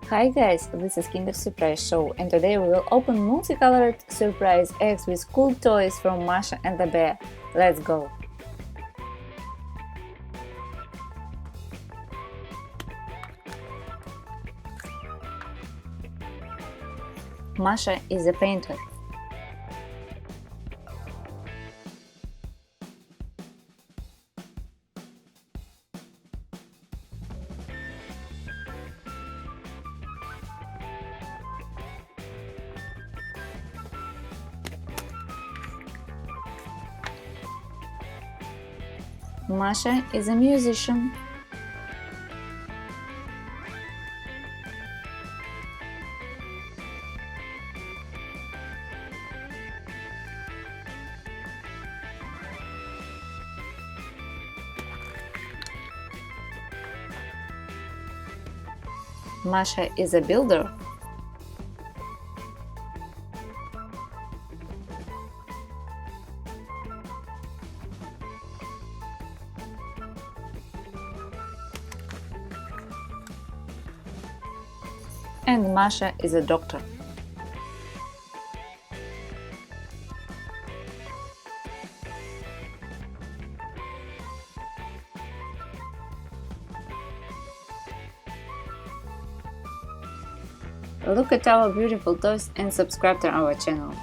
Hi guys, this is Kinder Surprise Show, and today we will open multicolored surprise eggs with cool toys from Masha and the bear. Let's go! Masha is a painter. Masha is a musician. Masha is a builder. And Masha is a doctor. Look at our beautiful toys and subscribe to our channel.